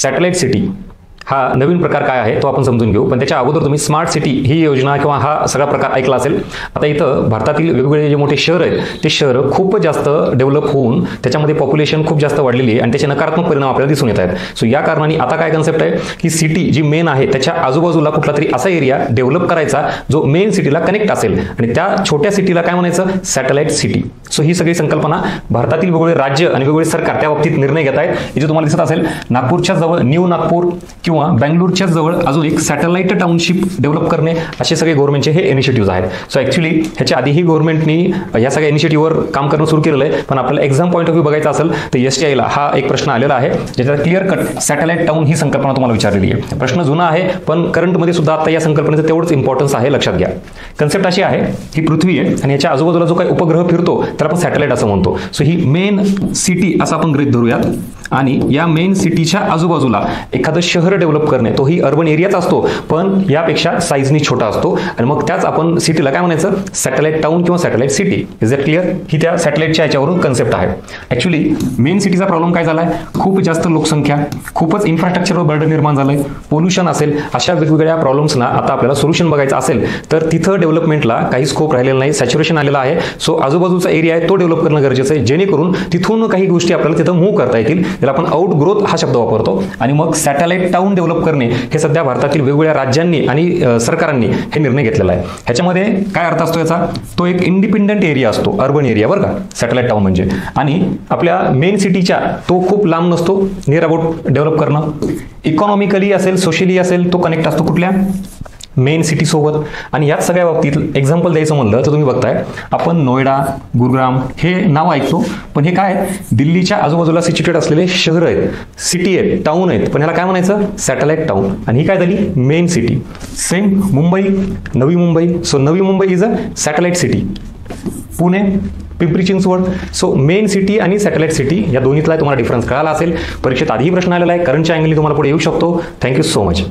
Satellite city हा नवीन प्रकार काय आहे तो आपण समजून घेऊ. पण त्याच्या अगोदर तुम्ही स्मार्ट सिटी ही योजना किंवा हा सगळा प्रकार ऐकला असेल. आता इथं भारतातील वेगवेगळे जे मोठे शहर आहेत ते शहर खूप जास्त डेव्हलप होऊन त्याच्यामध्ये पॉप्युलेशन खूप जास्त वाढलेली आहे आणि त्याचे नकारात्मक परिणाम आपल्याला दिसून येत आहेत. सो या कारणाने आता काय कन्सेप्ट आहे की सिटी जी मेन आहे त्याच्या आजूबाजूला कुठला तरी असा एरिया डेव्हलप करायचा जो मेन सिटीला कनेक्ट असेल आणि त्या छोट्या सिटीला काय म्हणायचं, सॅटेलाइट सिटी. सो ही सगळी संकल्पना भारतातील वेगवेगळे राज्य आणि वेगवेगळे सरकार त्या बाबतीत निर्णय घेत आहेत. इथे तुम्हाला दिसत असेल नागपूरच्या जवळ न्यू नागपूर किंवा बँगलोरच्या जवळ अजून एक सॅटेलाइट टाउनशिप डेव्हलप करणे असे सगळे गव्हर्नमेंटचे हे इनिशिएटिव्ह आहेत. सो ऍक्च्युली ह्याच्या आधीही गव्हर्नमेंटनी या सगळ्या इनिशिएटिव्हवर काम करणं सुरू केलेलं आहे. पण आपल्याला एक्झाम पॉईंट ऑफ व्ह्यू बघायचा असेल तर STIला हा एक प्रश्न आलेला आहे ज्याच्यात क्लिअर कट सॅटेलाइट टाउन ही संकल्पना तुम्हाला विचारलेली आहे. प्रश्न जुना आहे पण करंटमध्ये सुद्धा आता या संकल्पनेचं तेवढंच इम्पॉर्टन्स आहे, लक्षात घ्या. कन्सेप्ट अशी आहे ही पृथ्वी आहे आणि याच्या आजूबाजूला जो काही उपग्रह फिरतो त्याला आपण सॅटेलाइट असं म्हणतो. सो ही मेन सिटी असं आपण गृहीत धरूयात आणि या मेन सिटीच्या आजूबाजूला एखादं शहर डेव्हलप करणे तोही अर्बन एरियाच असतो पण यापेक्षा साईजनी छोटा असतो आणि मग त्याच आपण सिटीला काय म्हणायचं, सॅटेलाइट टाउन किंवा satellite city. Is that clear? ही त्या सॅटेलाइटच्या याच्यावरून कन्सेप्ट आहे. ऍक्च्युली मेन सिटीचा प्रॉब्लेम काय झालाय, खूप जास्त लोकसंख्या, खूपच इन्फ्रास्ट्रक्चरवर बर्डन निर्माण झालंय, पोल्युशन असेल, अशा वेगवेगळ्या प्रॉब्लेम्सना आता आपल्याला सोल्युशन बघायचं असेल तर तिथं डेव्हलपमेंटला काही स्कोप राहिलेला नाही, सॅच्युरेशन आलेला आहे. सो आजूबाजूचा एरिया आहे तो डेव्हलप करणं गरजेचं आहे जेणेकरून तिथून काही गोष्टी आपल्याला तिथं मूव्ह करता येतील. त्याला आपण आउट ग्रोथ हा शब्द वापरतो. आणि मग सॅटेलाइट टाउन डेव्हलप करणे हे सध्या भारतातील वेगवेगळ्या राज्यांनी आणि सरकारांनी हे निर्णय घेतलेला आहे. ह्याच्यामध्ये काय अर्थ असतो याचा, तो एक इंडिपेंडंट एरिया असतो, अर्बन एरिया बरं का सॅटेलाइट टाउन म्हणजे. आणि आपल्या मेन सिटीच्या तो खूप लांब नसतो, नियर अबाउट डेव्हलप करणं. इकॉनॉमिकली असेल, सोशली असेल, तो कनेक्ट असतो कुठल्या, मेन सिटी सोबत. आणि याच सगळ्या बाबतीत एक्झाम्पल द्यायचं म्हणलं तर तुम्ही बघताय आपण नोएडा, गुरुग्राम हे नाव ऐकतो पण हे काय दिल्लीच्या आजूबाजूला सिच्युएटेड असलेले शहर आहेत, सिटी आहेत, टाउन आहेत, पण ह्याला काय म्हणायचं, सॅटेलाइट टाउन. आणि ही काय झाली, main city. Same Mumbai, Navi Mumbai. So Navi Mumbai is a satellite city. Pune, Pimpri Chinchwad. So main city आणि सॅटेलाइट सिटी या दोन्हीतला तुम्हाला डिफरन्स कळाला असेल. परीक्षेत आधीही प्रश्न आलेला आहे, करंटच्या अँगलनी तुम्हाला पुढे येऊ शकतो. Thank you so much.